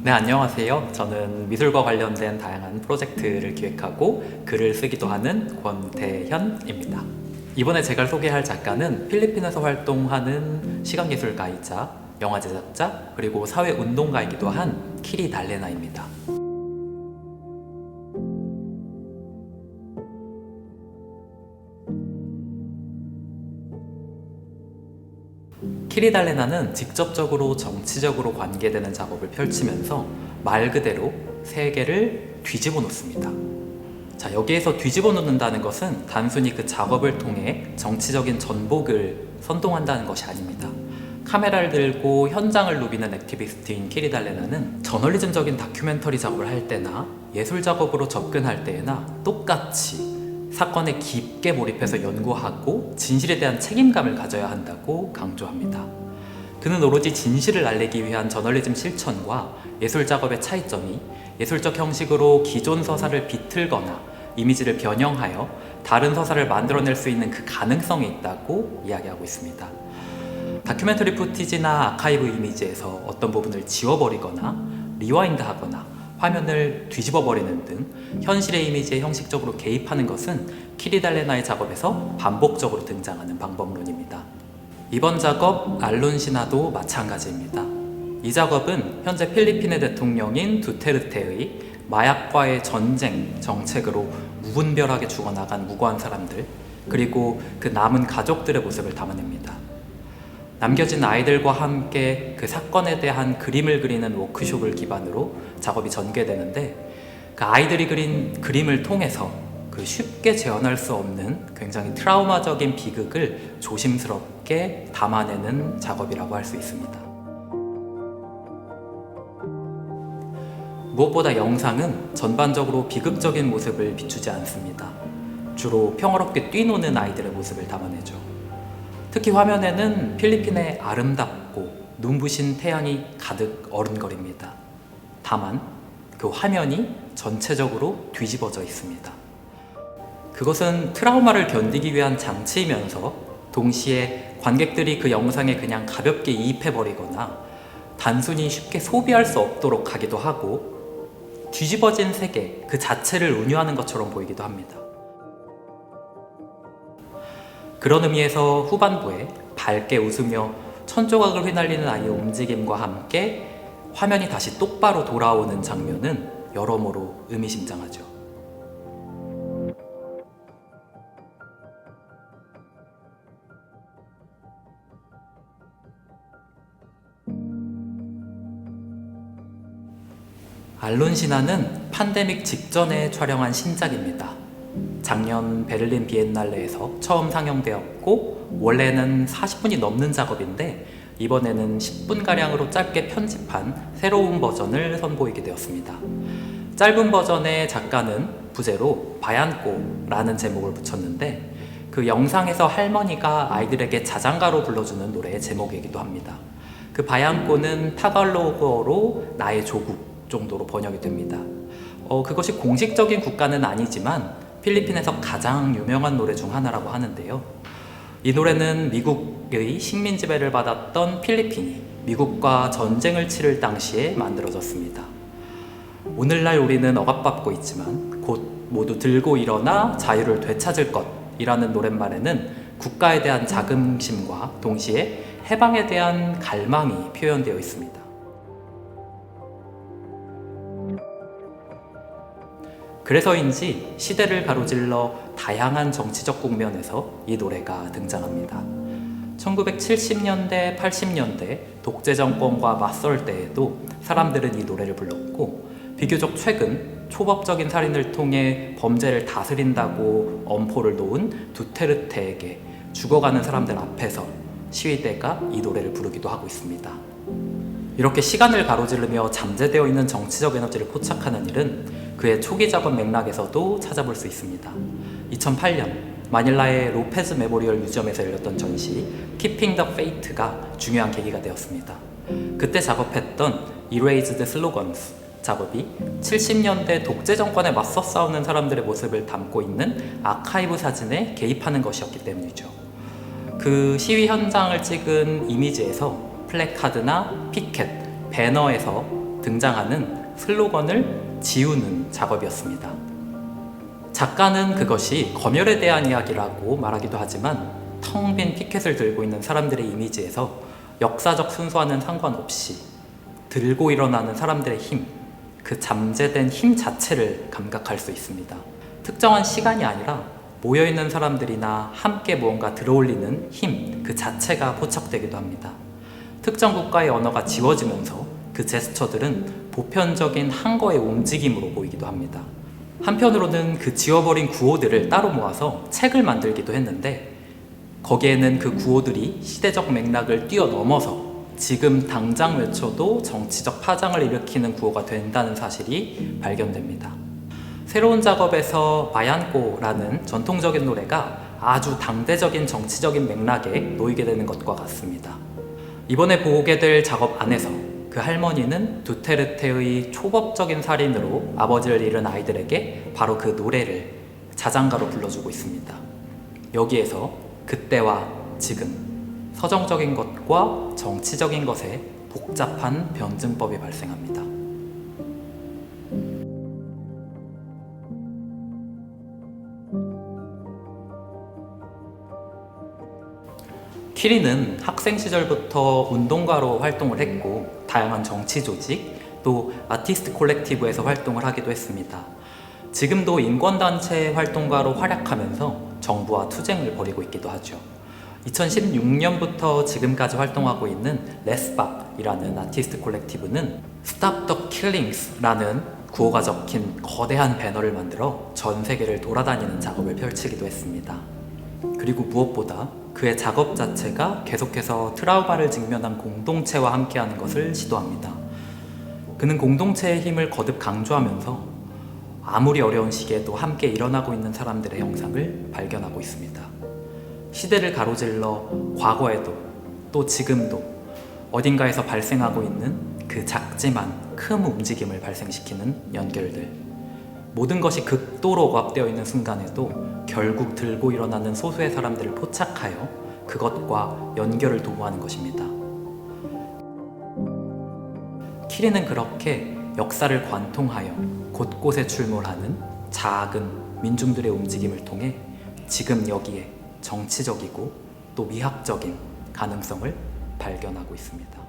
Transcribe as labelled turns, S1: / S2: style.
S1: 네, 안녕하세요. 저는 미술과 관련된 다양한 프로젝트를 기획하고 글을 쓰기도 하는 권태현입니다. 이번에 제가 소개할 작가는 필리핀에서 활동하는 시각예술가이자 영화 제작자 그리고 사회운동가이기도 한 키리 달레나입니다. 키리 달레나는 직접적으로 정치적으로 관계되는 작업을 펼치면서 말 그대로 세계를 뒤집어 놓습니다. 자, 여기에서 뒤집어 놓는다는 것은 단순히 그 작업을 통해 정치적인 전복을 선동한다는 것이 아닙니다. 카메라를 들고 현장을 누비는 액티비스트인 키리 달레나는 저널리즘적인 다큐멘터리 작업을 할 때나 예술 작업으로 접근할 때에나 똑같이 사건에 깊게 몰입해서 연구하고 진실에 대한 책임감을 가져야 한다고 강조합니다. 그는 오로지 진실을 알리기 위한 저널리즘 실천과 예술 작업의 차이점이 예술적 형식으로 기존 서사를 비틀거나 이미지를 변형하여 다른 서사를 만들어낼 수 있는 그 가능성이 있다고 이야기하고 있습니다. 다큐멘터리 푸티지나 아카이브 이미지에서 어떤 부분을 지워버리거나 리와인드하거나 화면을 뒤집어버리는 등 현실의 이미지에 형식적으로 개입하는 것은 키리 달레나의 작업에서 반복적으로 등장하는 방법론입니다. 이번 작업 알론시나도 마찬가지입니다. 이 작업은 현재 필리핀의 대통령인 두테르테의 마약과의 전쟁 정책으로 무분별하게 죽어나간 무고한 사람들 그리고 그 남은 가족들의 모습을 담아냅니다. 남겨진 아이들과 함께 그 사건에 대한 그림을 그리는 워크숍을 기반으로 작업이 전개되는데 그 아이들이 그린 그림을 통해서 그 쉽게 재현할 수 없는 굉장히 트라우마적인 비극을 조심스럽게 담아내는 작업이라고 할 수 있습니다. 무엇보다 영상은 전반적으로 비극적인 모습을 비추지 않습니다. 주로 평화롭게 뛰노는 아이들의 모습을 담아내죠. 특히 화면에는 필리핀의 아름답고 눈부신 태양이 가득 어른거립니다. 다만 그 화면이 전체적으로 뒤집어져 있습니다. 그것은 트라우마를 견디기 위한 장치이면서 동시에 관객들이 그 영상에 그냥 가볍게 이입해버리거나 단순히 쉽게 소비할 수 없도록 하기도 하고 뒤집어진 세계 그 자체를 운유하는 것처럼 보이기도 합니다. 그런 의미에서 후반부에 밝게 웃으며 천조각을 휘날리는 아이의 움직임과 함께 화면이 다시 똑바로 돌아오는 장면은 여러모로 의미심장하죠. 알론시나는 팬데믹 직전에 촬영한 신작입니다. 작년 베를린 비엔날레에서 처음 상영되었고 원래는 40분이 넘는 작업인데 이번에는 10분가량으로 짧게 편집한 새로운 버전을 선보이게 되었습니다. 짧은 버전의 작가는 부제로 바얀꼬라는 제목을 붙였는데 그 영상에서 할머니가 아이들에게 자장가로 불러주는 노래의 제목이기도 합니다. 그 바얀꼬는 타갈로그어로 나의 조국 정도로 번역이 됩니다. 그것이 공식적인 국가는 아니지만 필리핀에서 가장 유명한 노래 중 하나라고 하는데요. 이 노래는 미국의 식민 지배를 받았던 필리핀이 미국과 전쟁을 치를 당시에 만들어졌습니다. 오늘날 우리는 억압받고 있지만 곧 모두 들고 일어나 자유를 되찾을 것이라는 노랫말에는 국가에 대한 자긍심과 동시에 해방에 대한 갈망이 표현되어 있습니다. 그래서인지 시대를 가로질러 다양한 정치적 국면에서 이 노래가 등장합니다. 1970년대, 80년대 독재 정권과 맞설 때에도 사람들은 이 노래를 불렀고 비교적 최근 초법적인 살인을 통해 범죄를 다스린다고 엄포를 놓은 두테르테에게 죽어가는 사람들 앞에서 시위대가 이 노래를 부르기도 하고 있습니다. 이렇게 시간을 가로지르며 잠재되어 있는 정치적 에너지를 포착하는 일은 그의 초기 작업 맥락에서도 찾아볼 수 있습니다. 2008년 마닐라의 로페즈 메모리얼 뮤지엄에서 열렸던 전시 Keeping the Faith가 중요한 계기가 되었습니다. 그때 작업했던 Erased Slogans 작업이 70년대 독재 정권에 맞서 싸우는 사람들의 모습을 담고 있는 아카이브 사진에 개입하는 것이었기 때문이죠. 그 시위 현장을 찍은 이미지에서 플래카드나 피켓, 배너에서 등장하는 슬로건을 지우는 작업이었습니다. 작가는 그것이 검열에 대한 이야기라고 말하기도 하지만 텅 빈 피켓을 들고 있는 사람들의 이미지에서 역사적 순서와는 상관없이 들고 일어나는 사람들의 힘, 그 잠재된 힘 자체를 감각할 수 있습니다. 특정한 시간이 아니라 모여있는 사람들이나 함께 무언가 들어올리는 힘 그 자체가 포착되기도 합니다. 특정 국가의 언어가 지워지면서 그 제스처들은 보편적인 한거의 움직임으로 보이기도 합니다. 한편으로는 그 지워버린 구호들을 따로 모아서 책을 만들기도 했는데 거기에는 그 구호들이 시대적 맥락을 뛰어넘어서 지금 당장 외쳐도 정치적 파장을 일으키는 구호가 된다는 사실이 발견됩니다. 새로운 작업에서 마얀꼬라는 전통적인 노래가 아주 당대적인 정치적인 맥락에 놓이게 되는 것과 같습니다. 이번에 보게 될 작업 안에서 그 할머니는 두테르테의 초법적인 살인으로 아버지를 잃은 아이들에게 바로 그 노래를 자장가로 불러주고 있습니다. 여기에서 그때와 지금, 서정적인 것과 정치적인 것의 복잡한 변증법이 발생합니다. 키리는 학생 시절부터 운동가로 활동을 했고 다양한 정치 조직, 또 아티스트 콜렉티브에서 활동을 하기도 했습니다. 지금도 인권단체 활동가로 활약하면서 정부와 투쟁을 벌이고 있기도 하죠. 2016년부터 지금까지 활동하고 있는 레스박이라는 아티스트 콜렉티브는 Stop the Killings라는 구호가 적힌 거대한 배너를 만들어 전 세계를 돌아다니는 작업을 펼치기도 했습니다. 그리고 무엇보다 그의 작업 자체가 계속해서 트라우마를 직면한 공동체와 함께하는 것을 시도합니다. 그는 공동체의 힘을 거듭 강조하면서 아무리 어려운 시기에도 함께 일어나고 있는 사람들의 형상을 발견하고 있습니다. 시대를 가로질러 과거에도 또 지금도 어딘가에서 발생하고 있는 그 작지만 큰 움직임을 발생시키는 연결들, 모든 것이 극도로 억압되어 있는 순간에도 결국 들고 일어나는 소수의 사람들을 포착하여 그것과 연결을 도모하는 것입니다. 키리는 그렇게 역사를 관통하여 곳곳에 출몰하는 작은 민중들의 움직임을 통해 지금 여기에 정치적이고 또 미학적인 가능성을 발견하고 있습니다.